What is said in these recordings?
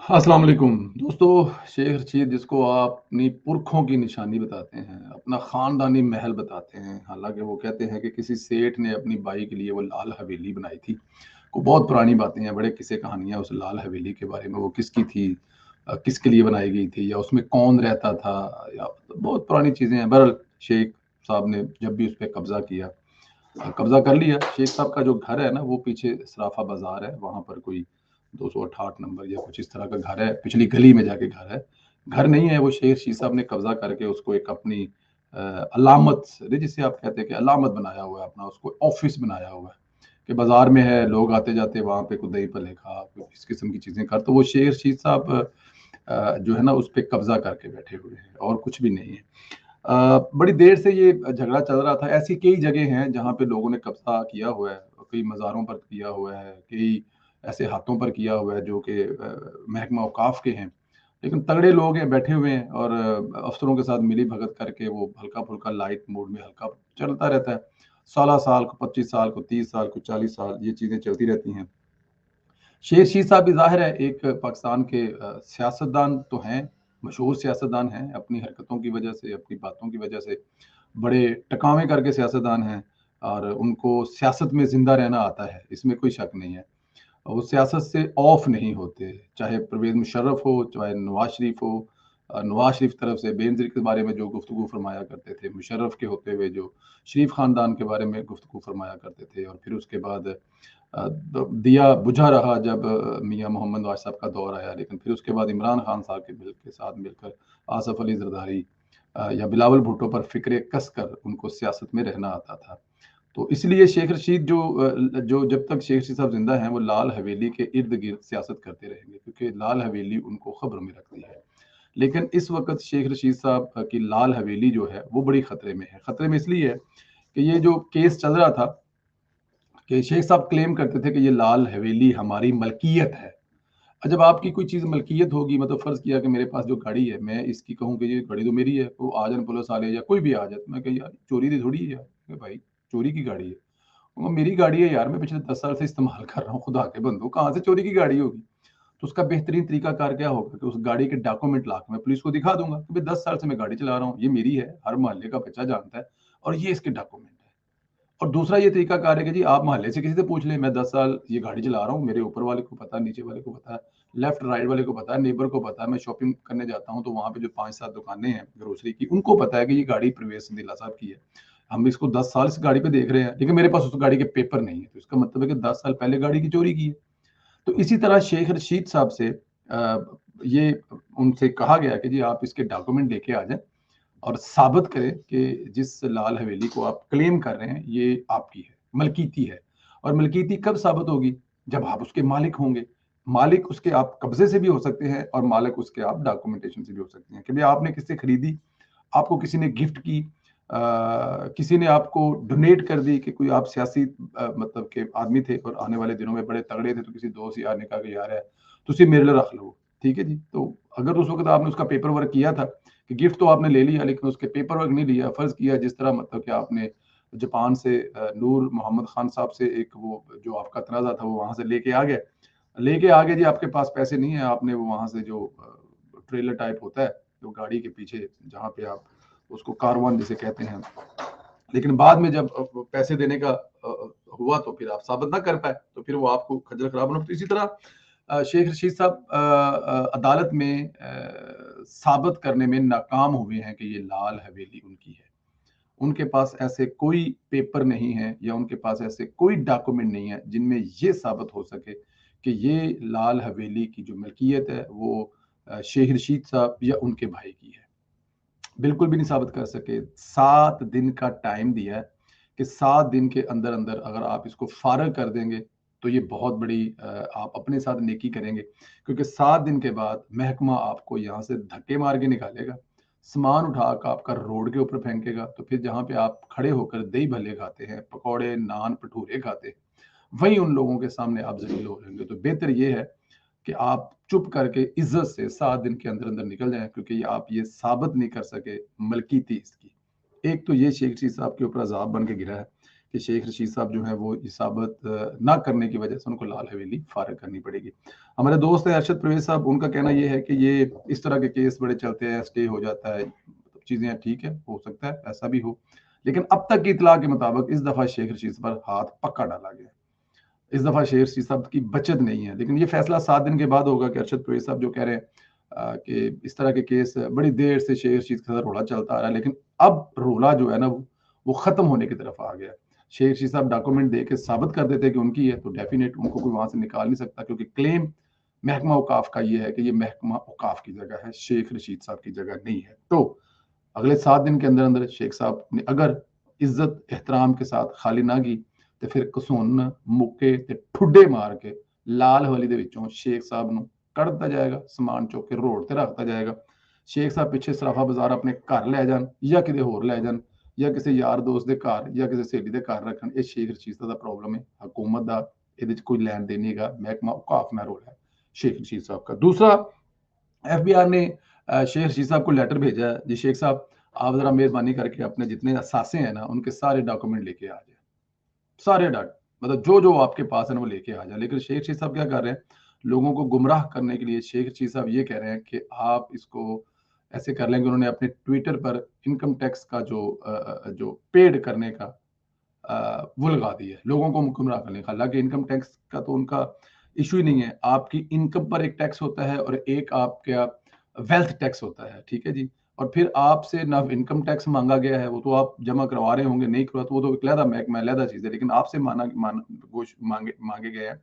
अस्सलाम वालेकुम दोस्तों। शेख रशीद जिसको आप अपनी पुरखों की निशानी बताते हैं, अपना ख़ानदानी महल बताते हैं। हालाँकि वो कहते हैं कि किसी सेठ ने अपनी बाई के लिए वो लाल हवेली बनाई थी। को बहुत पुरानी बातें हैं, बड़े किस्से कहानियाँ उस लाल हवेली के बारे में, वो किसकी थी, किसके लिए बनाई गई थी या उसमें कौन रहता था, या बहुत पुरानी चीज़ें हैं। बहरहाल शेख साहब ने जब भी उस पे कब्ज़ा किया, कब्ज़ा कर लिया। शेख साहब का जो घर है ना, वो पीछे सराफा बाज़ार है, वहाँ पर कोई 268 नंबर या कुछ इस तरह का घर है, पिछली गली में जाके घर है। घर नहीं है वो, शेख रशीद साहब ने कब्ज़ा करके उसको एक अपनी अलामत जिसे आप कहते हैं कि अलामत बनाया हुआ है, अपना उसको ऑफ़िस बनाया हुआ है कि बाज़ार में है, लोग आते-जाते वहाँ पे कोई दही भल्ले खा, कोई इस किस्म की चीज़ें कर। तो वो शेख रशीद साहब जो है ना, उस पे कब्ज़ा करके बैठे हुए हैं और कुछ भी नहीं है। बड़ी देर से ये झगड़ा चल रहा था। ऐसी कई जगह हैं जहाँ पे लोगों ने कब्ज़ा किया हुआ है, कई मज़ारों पर किया हुआ है, कई ऐसे हाथों पर किया हुआ है जो कि महकमा औक़ाफ़ के हैं। लेकिन तगड़े लोग हैं, बैठे हुए हैं और अफ़सरों के साथ मिली-भगत करके वो हल्का-फुल्का लाइट मोड में हल्का चलता रहता है। 16 साल को, 25 साल को, 30 साल को, 40 साल ये चीज़ें चलती रहती हैं। शेर शीर साहब भी ज़ाहिर है एक पाकिस्तान के सियासतदान तो हैं, मशहूर सियासतदान हैं, अपनी हरकतों की वजह से, अपनी बातों की वजह से बड़े टकावे करके सियासतदान हैं और उनको सियासत में ज़िंदा रहना आता है, इसमें कोई शक नहीं है। वो सियासत से ऑफ नहीं होते, चाहे परवेज़ मुशर्रफ हो, चाहे नवाज़ शरीफ हो। नवाज़ शरीफ की तरफ से बेनज़ीर के बारे में जो गुफ्तगू फरमाया करते थे, मुशर्रफ के होते हुए जो शरीफ ख़ानदान के बारे में गुफ्तगू फरमाया करते थे, और फिर उसके बाद द दिया बुझा रहा जब मियाँ मोहम्मद नवाज़ साहब का दौर आया, लेकिन फिर उसके बाद इमरान खान साहब के साथ मिलकर आसिफ अली ज़रदारी या बिलावल भुट्टो पर फ़िक्रे कसकर उनको सियासत में रहना आता था। तो इसलिए शेख रशीद जो जब तक शेख रशीद साहब ज़िंदा हैं, वो लाल हवेली के इर्द-गिर्द सियासत करते रहेंगे, क्योंकि लाल हवेली उनको ख़ब्र में रखती है। लेकिन इस वक़्त शेख रशीद साहब की लाल हवेली जो है, वो बड़ी ख़तरे में है। ख़तरे में इसलिए है कि ये जो केस चल रहा था कि शेख साहब क्लेम करते थे कि ये लाल हवेली हमारी मलकियत है। जब आपकी कोई चीज़ मलकियत होगी, मतलब फ़र्ज़ किया कि मेरे पास जो गाड़ी है, मैं इसकी कहूँ कि ये गाड़ी तो मेरी है, वो आ जाए पुलिस वाले या कोई भी आ जाए, तो मैं कहूँ यार चोरी दी थोड़ी है यार, कि भाई चोरी की गाड़ी है। वो मेरी गाड़ी है यार, मैं पिछले 10 साल से इस्तेमाल कर रहा हूँ, खुदा के बंदो, कहाँ से चोरी की गाड़ी होगी? तो उसका बेहतरीन तरीकाकार क्या होगा कि उस गाड़ी के डॉक्यूमेंट लाके मैं पुलिस को दिखा दूँगा कि भाई 10 साल से मैं गाड़ी चला रहा हूँ, ये मेरी है, हर मोहल्ले का बच्चा जानता है और ये इसके डॉक्यूमेंट है। और दूसरा ये तरीकाकार है कि जी आप मोहल्ले से किसी से पूछ लें, मैं 10 साल ये गाड़ी चला रहा हूँ, मेरे ऊपर वाले को पता है, नीचे वाले को पता है, लेफ्ट राइट वाले को पता है, नेबर को पता है, मैं शॉपिंग करने जाता हूँ तो वहाँ पे जो 5-7 दुकानें हैं ग्रोसरी की, उनको पता है कि ये गाड़ी परवेज़ संदीला साहब की है। हम इसको 10 साल इस गाड़ी पे देख रहे हैं, लेकिन मेरे पास उस गाड़ी के पेपर नहीं है, तो इसका मतलब है कि 10 साल पहले गाड़ी की चोरी की है। तो इसी तरह शेख रशीद साहब से ये उनसे कहा गया कि जी आप इसके डॉक्यूमेंट लेके आ जाएँ और साबित करें कि जिस लाल हवेली को आप क्लेम कर रहे हैं, ये आपकी है, मलकीती है। और मलकीती कब साबित होगी? जब आप उसके मालिक होंगे। मालिक उसके आप कब्ज़े से भी हो सकते हैं और मालिक उसके आप डॉक्यूमेंटेशन से भी हो सकते हैं कि भई आपने किससे खरीदी, आपको किसी ने गिफ्ट की, किसी ने आपको डोनेट कर दी कि कोई आप सियासी मतलब के आदमी थे और आने वाले दिनों में बड़े तगड़े थे, तो किसी दोस्त यार ने कहा कि यार है, तुसी मेरे लिए रख लो। ठीक है जी? तो अगर उस वक़्त आपने उसका पेपर वर्क किया था कि गिफ्ट तो आपने ले लिया, लेकिन उसके पेपर वर्क नहीं लिया, फ़र्ज़ किया जिस तरह मतलब कि आपने जापान से नूर मोहम्मद खान साहब से एक वो जो आपका तनाज़ा था, वो वहाँ से लेके आ गए। लेके आ गए जी, आपके पास पैसे नहीं है, आपने वो वहाँ से जो ट्रेलर टाइप होता है, जो गाड़ी के पीछे जहाँ पे आप उसको कारवान जिसे कहते हैं, लेकिन बाद में जब पैसे देने का हुआ तो फिर आप साबित ना कर पाए, तो फिर वो आपको खज्जल खराब होना। तो इसी तरह शेख रशीद साहब अदालत में साबित करने में नाकाम हुए हैं कि ये लाल हवेली उनकी है। उनके पास ऐसे कोई पेपर नहीं है या उनके पास ऐसे कोई डॉक्यूमेंट नहीं है जिनमें ये साबित हो सके कि ये लाल हवेली की जो मलकियत है वो शेख रशीद साहब या उनके भाई की है। बिल्कुल भी नहीं साबित कर सके। 7 दिन का टाइम दिया है कि 7 दिन के अंदर-अंदर अगर आप इसको फ़ारिग कर देंगे, तो ये बहुत बड़ी आप अपने साथ नेकी करेंगे, क्योंकि 7 दिन के बाद महकमा आपको यहाँ से धक्के मार के निकालेगा, सामान उठा के आपका रोड के ऊपर फेंकेगा, तो फिर जहाँ पे आप खड़े होकर दही भल्ले खाते हैं, पकौड़े, नान, भटूरे खाते हैं, वहीं उन लोगों के सामने आप ज़लील हो जाएँगे। तो बेहतर ये है कि आप चुप करके इज्जत से 7 दिन के अंदर-अंदर निकल जाएँ, क्योंकि आप ये साबित नहीं कर सके मलकीती इसकी। एक तो ये शेख रशीद साहब के ऊपर अज़ाब बन के गिरा है। कि शेख रशीद साहब जो है वो ये साबित ना करने की वजह से उनको लाल हवेली फारिग करनी पड़ेगी। हमारे दोस्त है अरशद परवेज साहब, उनका कहना ये है कि ये इस तरह के केस बड़े चलते हैं, स्टे हो जाता है, चीजें ठीक है, हो सकता है ऐसा भी हो, लेकिन अब तक की इतला के मुताबिक इस दफा शेख रशीद पर हाथ पक्का डाला गया। इस दफा शेख रशीद साहब की बचत नहीं है, लेकिन ये फैसला 7 दिन के बाद होगा कि अरशद परवेज साहब जो कह रहे हैं कि इस तरह के केस बड़ी देर से शेख रशीद के साथ रोला चलता आ रहा है, लेकिन अब रोला जो है ना वो खत्म होने की तरफ आ गया। शेख रशीद साहब डॉक्यूमेंट दे के साबित कर देते कि उनकी है तो डेफिनेट उनको कोई वहां से निकाल नहीं सकता, क्योंकि क्लेम महकमा औकाफ का ये है कि ये महकमा औकाफ की जगह है, शेख रशीद साहब की जगह नहीं है। तो अगले 7 दिन के अंदर अंदर शेख साहब ने अगर इज्जत एहतराम के साथ खाली ना की तो फिर कसून मुक्के ते ठुड्डे मार के लाल हवेली दे विचों शेख साहब ਨੂੰ ਕੱਢ ਦਿੱਤਾ ਜਾਏਗਾ, ਸਮਾਨ ਚੁੱਕ ਕੇ ਰੋਡ ਤੇ ਰੱਖ ਦਿੱਤਾ ਜਾਏਗਾ। ਸ਼ੇਖ ਸਾਹਿਬ ਪਿੱਛੇ ਸਰਾਫਾ ਬਾਜ਼ਾਰ ਆਪਣੇ ਘਰ ਲੈ ਜਾਣ ਜਾਂ ਕਿਤੇ ਹੋਰ ਲੈ ਜਾਣ ਜਾਂ ਕਿਸੇ ਯਾਰ ਦੋਸਤ ਦੇ ਘਰ ਜਾਂ ਕਿਸੇ ਸਹੇਲੀ ਦੇ ਘਰ ਰੱਖਣ। ਇਹ ਸ਼ੇਖ ਰਸ਼ੀਦ ਦਾ ਪ੍ਰੋਬਲਮ ਹੈ, ਹਕੂਮਤ ਦਾ ਇਹਦੇ ਚ ਕੋਈ ਲੈਣ ਦੇਣ ਨਹੀਂ ਹੈਗਾ, महकमा औकाफ में रोल है शेख रशीद साहब का। दूसरा, एफबीआर ने शेख रशीद साहब को लेटर भेजा है, जी शेख साहब आप जरा मेहरबानी करके अपने जितने असासे हैं ना उनके सारे डॉक्यूमेंट लेके आ जाए, सारे डाट मतलब जो जो आपके पास है ना वो लेके आ जाए। लेकिन शेख रशीद साहब क्या कर रहे हैं, लोगों को गुमराह करने के लिए शेख रशीद साहब ये कह रहे हैं कि आप इसको ऐसे कर लेंगे। उन्होंने अपने ट्विटर पर इनकम टैक्स का जो पेड करने का वो लगा दी है, लोगों को गुमराह करने का। हालांकि इनकम टैक्स का तो उनका इशू ही नहीं है, आपकी इनकम पर एक टैक्स होता है और एक आपका वेल्थ टैक्स होता है, ठीक है जी। और फिर आपसे ना इनकम टैक्स मांगा गया है, वो तो आप जमा करवा रहे होंगे, नहीं करवा तो वो तो एक अलहदा महकमा अलहदा चीज है, लेकिन आपसे मांगे गए हैं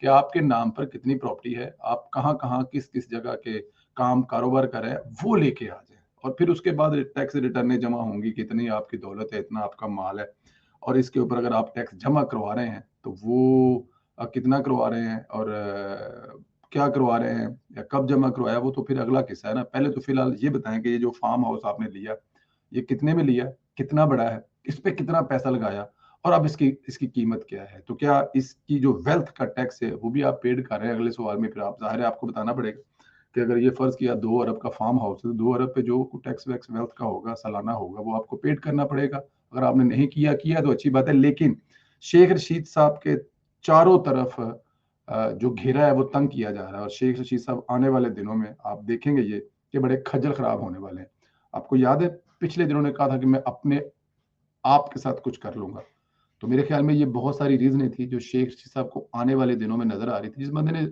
कि आपके नाम पर कितनी प्रॉपर्टी है, आप कहाँ कहाँ किस किस जगह के काम कारोबार कर रहे हैं, वो लेके आ जाए। और फिर उसके बाद टैक्स रिटर्नें जमा होंगी, कितनी आपकी दौलत है, इतना आपका माल है, और इसके ऊपर अगर आप टैक्स जमा करवा रहे हैं तो वो कितना करवा रहे हैं और क्या करवा रहे हैं या कब जमा करवाया, वो तो फिर अगला किस्सा है ना। पहले तो फिलहाल ये बताएं कि ये जो फार्म हाउस आपने लिया, ये कितने में लिया, कितना बड़ा है, इस पे कितना पैसा लगाया, और अब इसकी इसकी कीमत क्या है। तो क्या इसकी जो वेल्थ का टैक्स है वो भी आप पेड कर रहे हैं। अगले सवाल में फिर आप जाहिर है आपको बताना पड़ेगा कि अगर ये फर्ज किया 2 अरब का फार्म हाउस है तो 2 अरब पे जो टैक्स वैक्स वेल्थ का होगा सालाना होगा वो आपको पेड करना पड़ेगा। अगर आपने नहीं किया तो अच्छी बात है, लेकिन शेख रशीद साहब के चारों तरफ जो घेरा है वो तंग किया जा रहा है, और शेख रशीद साहब आने वाले दिनों में आप देखेंगे ये कि बड़े खज्जल खराब होने वाले हैं। आपको याद है पिछले दिनों ने कहा था कि मैं अपने आप के साथ कुछ कर लूंगा, तो मेरे ख्याल में ये बहुत सारी रीजनें थी जो शेख रशीद साहब को आने वाले दिनों में नजर आ रही थी। जिस बंदे ने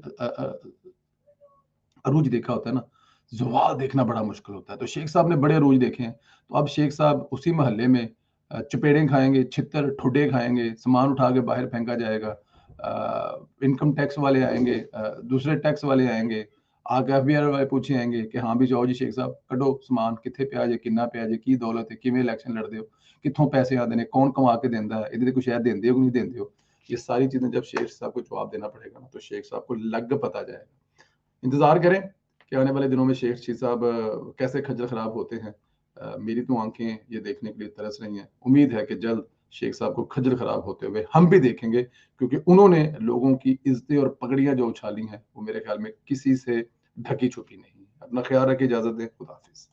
अरूज देखा होता है ना, ज़वाल देखना बड़ा मुश्किल होता है, तो शेख साहब ने बड़े अरूज देखे हैं। तो अब शेख साहब उसी मोहल्ले में चपेड़ें खाएंगे, छितर ठुड्डे खाएंगे, सामान उठा के बाहर फेंका जाएगा, इनकम टैक्स वाले आएंगे, दूसरे टैक्स वाले आएंगे, आके एफबीआर वाले पूछे आएंगे कि हाँ भी जाओ जी शेख साहब कटो समान, कितने पे जे किन्ना पे जे की दौलत है, किमें इलेक्शन लड़ते हो, कितों पैसे आते हैं, कौन कमा के देंदा है, इधर कुछ है देंदे हो कि नहीं देंदे हो। ये सारी चीजें जब शेख साहब को जवाब देना पड़ेगा ना, तो शेख साहब को लग पता जाएगा। इंतजार करें कि आने वाले दिनों में शेख रशीद साहब कैसे खज्जल खराब होते हैं। मेरी तो आंखें ये देखने के लिए तरस रही हैं। उम्मीद है कि जल्द शेख साहब को खज्जल खराब होते हुए हम भी देखेंगे, क्योंकि उन्होंने लोगों की इज्जतें और पगड़ियां जो उछाली हैं वो मेरे ख्याल में किसी से ढकी छुपी नहीं। अपना ख्याल रखिए, इजाजत दें, खुदा हाफिज।